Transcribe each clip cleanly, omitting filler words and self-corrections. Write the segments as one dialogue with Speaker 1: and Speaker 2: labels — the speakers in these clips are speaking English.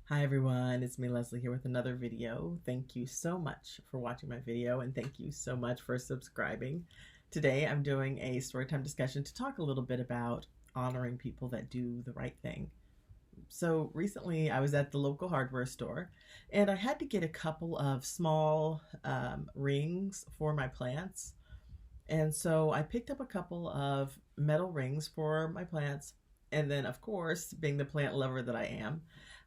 Speaker 1: Hi everyone, it's me Leslie here with another video. Thank you so much for watching my video and thank you so much for subscribing. Today I'm doing a storytime discussion to talk a little bit about honoring people that do the right thing. So recently I was at the local hardware store and I had to get a couple of small rings for my plants. And so I picked up a couple of metal rings for my plants. And then, of course, being the plant lover that I am,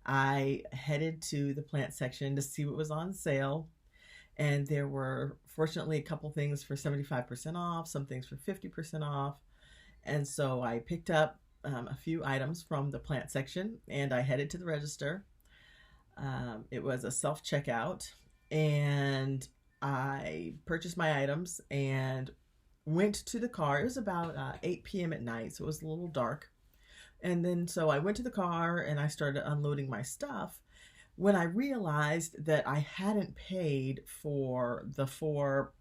Speaker 1: I headed to the plant section to see what was on sale. And there were, fortunately, a couple things for 75% off, some things for 50% off. And so I picked up a few items from the plant section and I headed to the register. It was a self-checkout and I purchased my items and went to the car. It was about 8 p.m. at night, so it was a little dark. And then so I went to the car and I started unloading my stuff when I realized that I hadn't paid for the four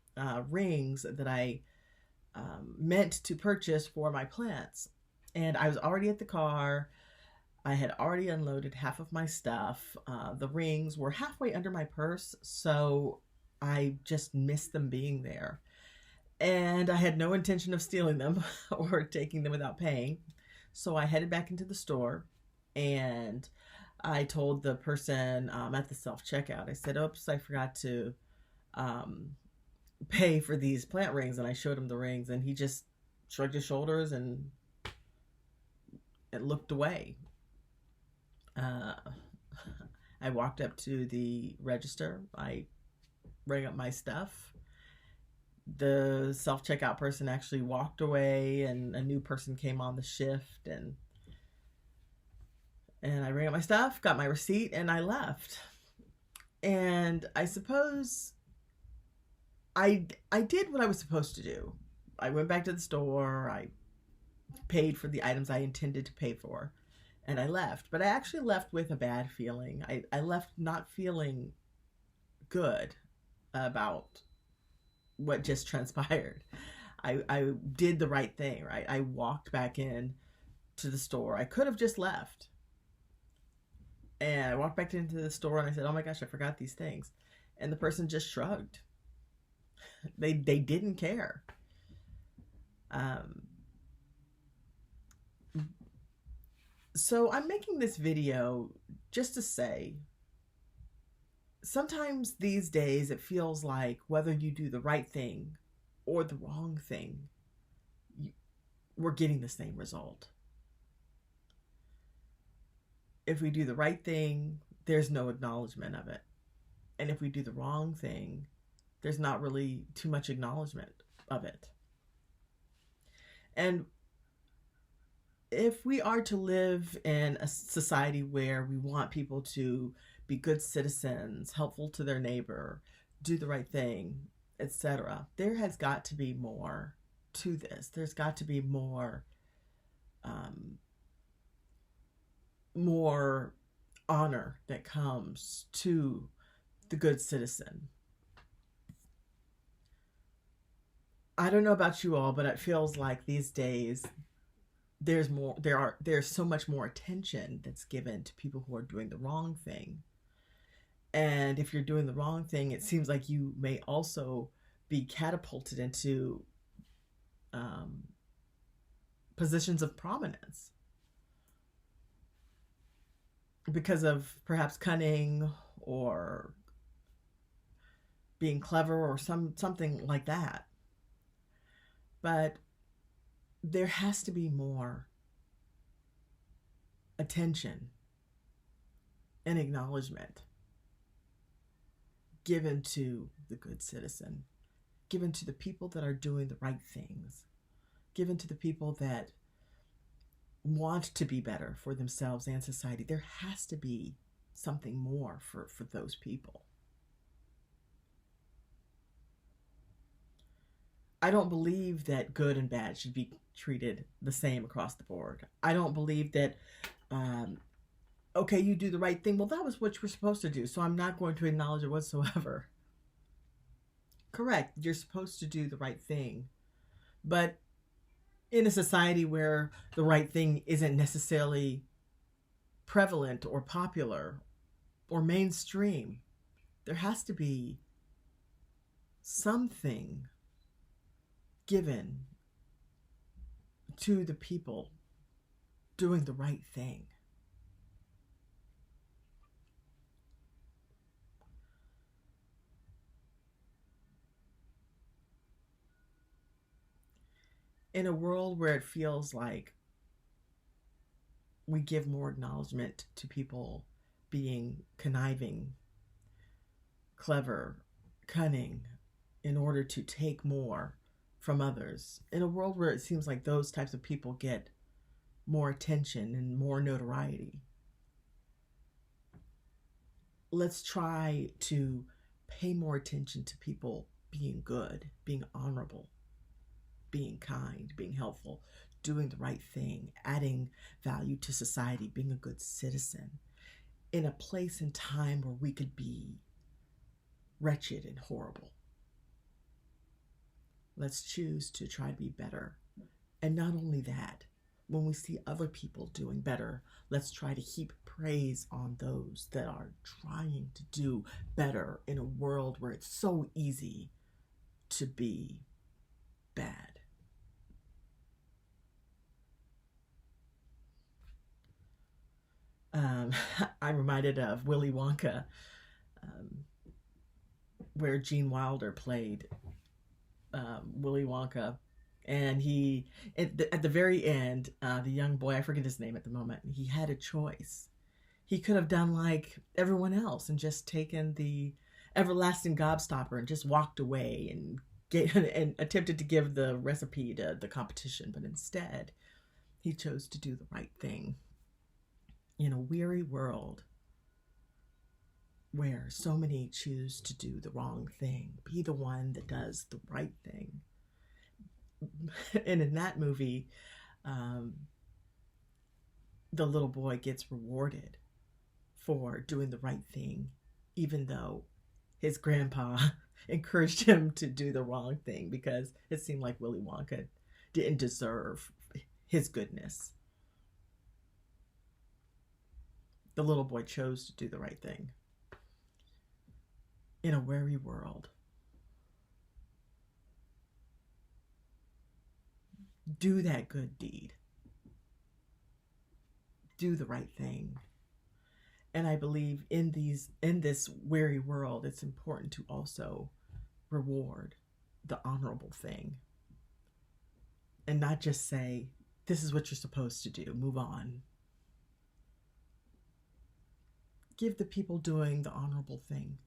Speaker 1: rings that I meant to purchase for my plants. And I was already at the car. I had already unloaded half of my stuff. The rings were halfway under my purse, so I just missed them being there. And I had no intention of stealing them or taking them without paying. So I headed back into the store and I told the person at the self-checkout, I said, oops, I forgot to pay for these plant rings. And I showed him the rings and he just shrugged his shoulders and looked away. I walked up to the register. I rang up my stuff. The self-checkout person actually walked away and a new person came on the shift and I rang up my stuff, got my receipt, and I left. And I suppose I did what I was supposed to do. I went back to the store, I paid for the items I intended to pay for, and I left. But I actually left with a bad feeling. I left not feeling good about what just transpired. I did the right thing, right? I walked back in to the store. I could have just left. And I walked back into the store and I said, oh my gosh, I forgot these things. And the person just shrugged. They didn't care. So I'm making this video just to say, sometimes these days it feels like whether you do the right thing or the wrong thing, we're getting the same result. If we do the right thing, there's no acknowledgement of it. And if we do the wrong thing, there's not really too much acknowledgement of it. And if we are to live in a society where we want people to be good citizens, helpful to their neighbor, do the right thing, etc., there has got to be more to this. There's got to be more honor that comes to the good citizen. I don't know about you all, but it feels like these days there's so much more attention that's given to people who are doing the wrong thing. And if you're doing the wrong thing, it seems like you may also be catapulted into positions of prominence because of perhaps cunning or being clever or something like that. But there has to be more attention and acknowledgement given to the good citizen, given to the people that are doing the right things, given to the people that want to be better for themselves and society. There has to be something more for those people. I don't believe that good and bad should be treated the same across the board. I don't believe that, okay, you do the right thing. Well, that was what you were supposed to do, so I'm not going to acknowledge it whatsoever. Correct, you're supposed to do the right thing. But in a society where the right thing isn't necessarily prevalent or popular or mainstream. There has to be something given to the people doing the right thing. In a world where it feels like we give more acknowledgement to people being conniving, clever, cunning, in order to take more from others, in a world where it seems like those types of people get more attention and more notoriety, let's try to pay more attention to people being good, being honorable, being kind, being helpful, doing the right thing, adding value to society, being a good citizen, in a place and time where we could be wretched and horrible. Let's choose to try to be better. And not only that, when we see other people doing better, let's try to heap praise on those that are trying to do better in a world where it's so easy to be bad. I'm reminded of Willy Wonka, where Gene Wilder played Willy Wonka, and he at the very end, the young boy, I forget his name at the moment, he had a choice. He could have done like everyone else and just taken the everlasting gobstopper and just walked away and attempted to give the recipe to the competition, but instead he chose to do the right thing. In a weary world where so many choose to do the wrong thing, be the one that does the right thing. And in that movie, the little boy gets rewarded for doing the right thing, even though his grandpa encouraged him to do the wrong thing, because it seemed like Willy Wonka didn't deserve his goodness. The little boy chose to do the right thing. In a weary world, do that good deed. Do the right thing. And I believe in this weary world, it's important to also reward the honorable thing. And not just say, this is what you're supposed to do, move on. Give the people doing the honorable thing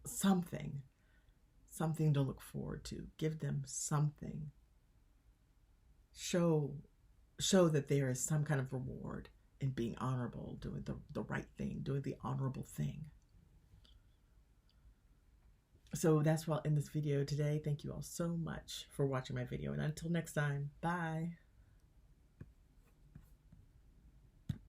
Speaker 1: something to look forward to. Give them something. Show that there is some kind of reward in being honorable, doing the right thing, doing the honorable thing. So that's what I'll end this video today. Thank you all so much for watching my video, and until next time, bye.